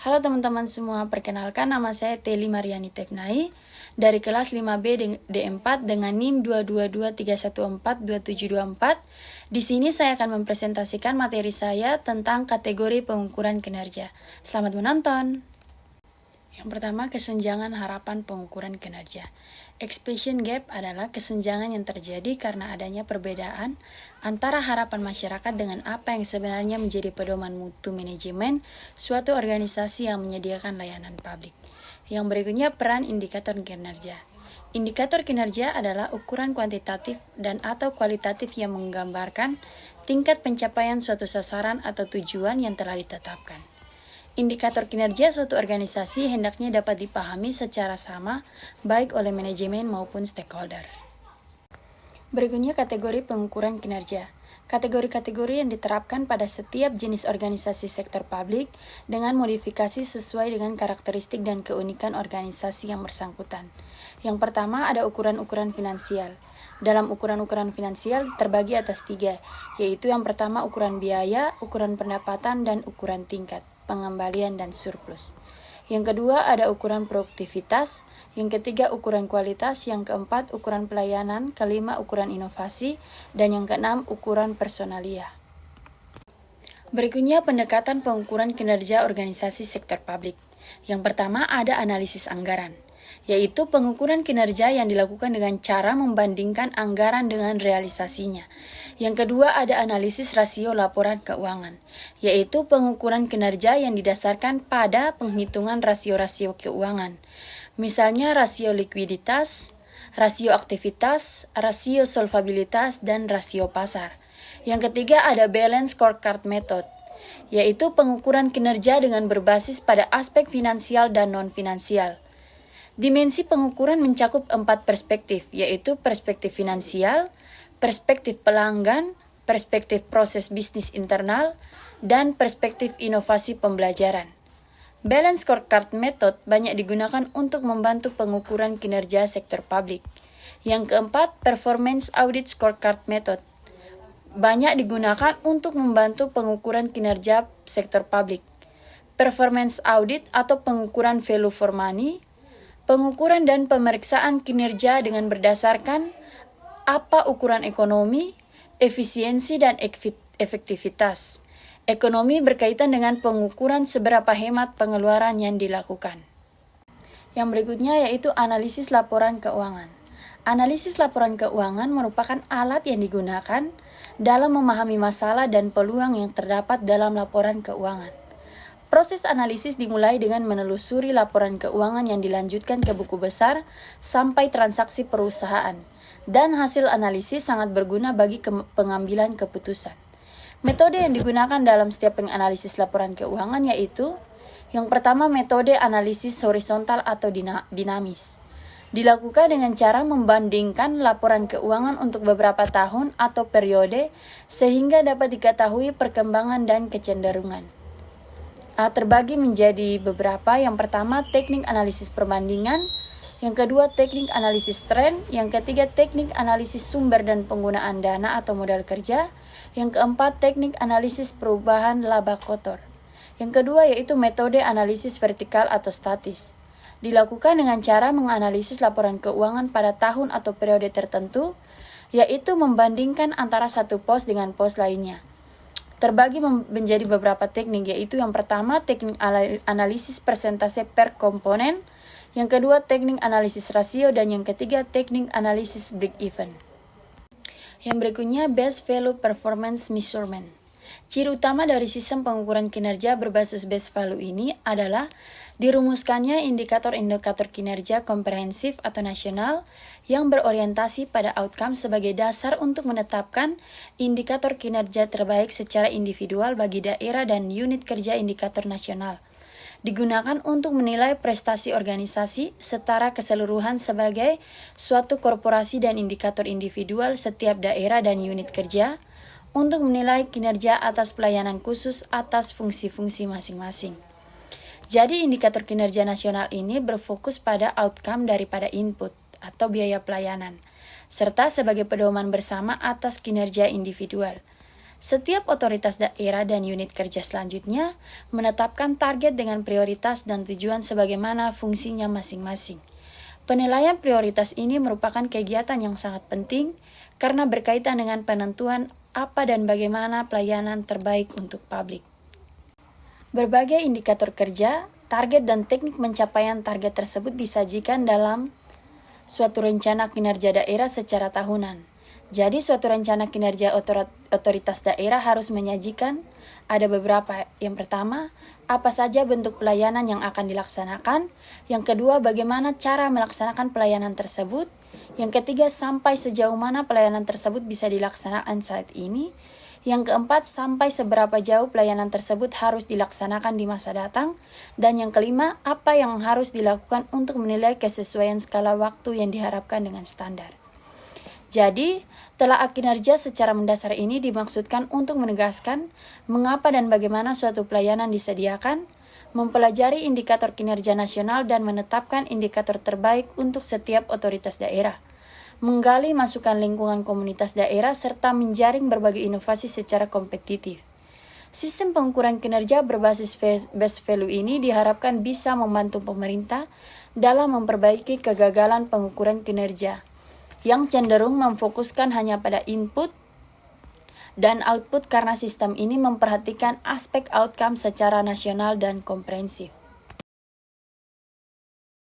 Halo teman-teman semua, perkenalkan nama saya Teli Mariani Tefnai dari kelas 5B D4 dengan NIM 22231427724. Di sini saya akan mempresentasikan materi saya tentang kategori pengukuran kinerja. Selamat menonton. Yang pertama, kesenjangan harapan pengukuran kinerja. Expectation gap adalah kesenjangan yang terjadi karena adanya perbedaan antara harapan masyarakat dengan apa yang sebenarnya menjadi pedoman mutu manajemen suatu organisasi yang menyediakan layanan publik. Yang berikutnya, peran indikator kinerja. Indikator kinerja adalah ukuran kuantitatif dan atau kualitatif yang menggambarkan tingkat pencapaian suatu sasaran atau tujuan yang telah ditetapkan. Indikator kinerja suatu organisasi hendaknya dapat dipahami secara sama baik oleh manajemen maupun stakeholder. Berikutnya kategori pengukuran kinerja. Kategori-kategori yang diterapkan pada setiap jenis organisasi sektor publik dengan modifikasi sesuai dengan karakteristik dan keunikan organisasi yang bersangkutan. Yang pertama ada ukuran-ukuran finansial. Dalam ukuran-ukuran finansial terbagi atas 3, yaitu yang pertama ukuran biaya, ukuran pendapatan, dan ukuran tingkat pengembalian dan surplus. Yang kedua ada ukuran produktivitas, yang ketiga ukuran kualitas, yang keempat ukuran pelayanan, kelima ukuran inovasi, dan yang keenam ukuran personalia. Berikutnya pendekatan pengukuran kinerja organisasi sektor publik. Yang pertama ada analisis anggaran, yaitu pengukuran kinerja yang dilakukan dengan cara membandingkan anggaran dengan realisasinya. Yang kedua ada analisis rasio laporan keuangan, yaitu pengukuran kinerja yang didasarkan pada penghitungan rasio-rasio keuangan. Misalnya rasio likuiditas, rasio aktivitas, rasio solvabilitas, dan rasio pasar. Yang ketiga ada balance scorecard method, yaitu pengukuran kinerja dengan berbasis pada aspek finansial dan non-finansial. Dimensi pengukuran mencakup 4 perspektif, yaitu perspektif finansial, perspektif pelanggan, perspektif proses bisnis internal, dan perspektif inovasi pembelajaran. Balance scorecard method banyak digunakan untuk membantu pengukuran kinerja sektor publik. Yang keempat, performance audit scorecard method banyak digunakan untuk membantu pengukuran kinerja sektor publik. Performance audit atau pengukuran value for money, pengukuran dan pemeriksaan kinerja dengan berdasarkan apa ukuran ekonomi, efisiensi, dan efektivitas. Ekonomi berkaitan dengan pengukuran seberapa hemat pengeluaran yang dilakukan. Yang berikutnya yaitu analisis laporan keuangan. Analisis laporan keuangan merupakan alat yang digunakan dalam memahami masalah dan peluang yang terdapat dalam laporan keuangan. Proses analisis dimulai dengan menelusuri laporan keuangan yang dilanjutkan ke buku besar sampai transaksi perusahaan. Dan hasil analisis sangat berguna bagi pengambilan keputusan. Metode yang digunakan dalam setiap penganalisis laporan keuangan yaitu yang pertama metode analisis horizontal atau dinamis. Dilakukan dengan cara membandingkan laporan keuangan untuk beberapa tahun atau periode sehingga dapat diketahui perkembangan dan kecenderungan. Terbagi menjadi beberapa. Yang pertama teknik analisis perbandingan, yang kedua teknik analisis tren, yang ketiga teknik analisis sumber dan penggunaan dana atau modal kerja, yang keempat teknik analisis perubahan laba kotor. Yang kedua yaitu metode analisis vertikal atau statis. Dilakukan dengan cara menganalisis laporan keuangan pada tahun atau periode tertentu, yaitu membandingkan antara satu pos dengan pos lainnya. Terbagi menjadi beberapa teknik, yaitu yang pertama teknik analisis persentase per komponen, yang kedua teknik analisis rasio, dan yang ketiga teknik analisis break even. Yang berikutnya best value performance measurement. Ciri utama dari sistem pengukuran kinerja berbasis best value ini adalah dirumuskannya indikator-indikator kinerja komprehensif atau nasional yang berorientasi pada outcome sebagai dasar untuk menetapkan indikator kinerja terbaik secara individual bagi daerah dan unit kerja indikator nasional. Digunakan untuk menilai prestasi organisasi secara keseluruhan sebagai suatu korporasi dan indikator individual setiap daerah dan unit kerja untuk menilai kinerja atas pelayanan khusus atas fungsi-fungsi masing-masing. Jadi indikator kinerja nasional ini berfokus pada outcome daripada input atau biaya pelayanan, serta sebagai pedoman bersama atas kinerja individual. Setiap otoritas daerah dan unit kerja selanjutnya menetapkan target dengan prioritas dan tujuan sebagaimana fungsinya masing-masing. Penilaian prioritas ini merupakan kegiatan yang sangat penting karena berkaitan dengan penentuan apa dan bagaimana pelayanan terbaik untuk publik. Berbagai indikator kerja, target dan teknik pencapaian target tersebut disajikan dalam suatu rencana kinerja daerah secara tahunan. Jadi suatu rencana kinerja otoritas daerah harus menyajikan ada beberapa. Yang pertama, apa saja bentuk pelayanan yang akan dilaksanakan. Yang kedua, bagaimana cara melaksanakan pelayanan tersebut. Yang ketiga, sampai sejauh mana pelayanan tersebut bisa dilaksanakan saat ini. Yang keempat, sampai seberapa jauh pelayanan tersebut harus dilaksanakan di masa datang. Dan yang kelima, apa yang harus dilakukan untuk menilai kesesuaian skala waktu yang diharapkan dengan standar. Jadi, telaah kinerja secara mendasar ini dimaksudkan untuk menegaskan mengapa dan bagaimana suatu pelayanan disediakan, mempelajari indikator kinerja nasional dan menetapkan indikator terbaik untuk setiap otoritas daerah, menggali masukan lingkungan komunitas daerah, serta menjaring berbagai inovasi secara kompetitif. Sistem pengukuran kinerja berbasis best value ini diharapkan bisa membantu pemerintah dalam memperbaiki kegagalan pengukuran kinerja yang cenderung memfokuskan hanya pada input dan output karena sistem ini memperhatikan aspek outcome secara nasional dan komprehensif.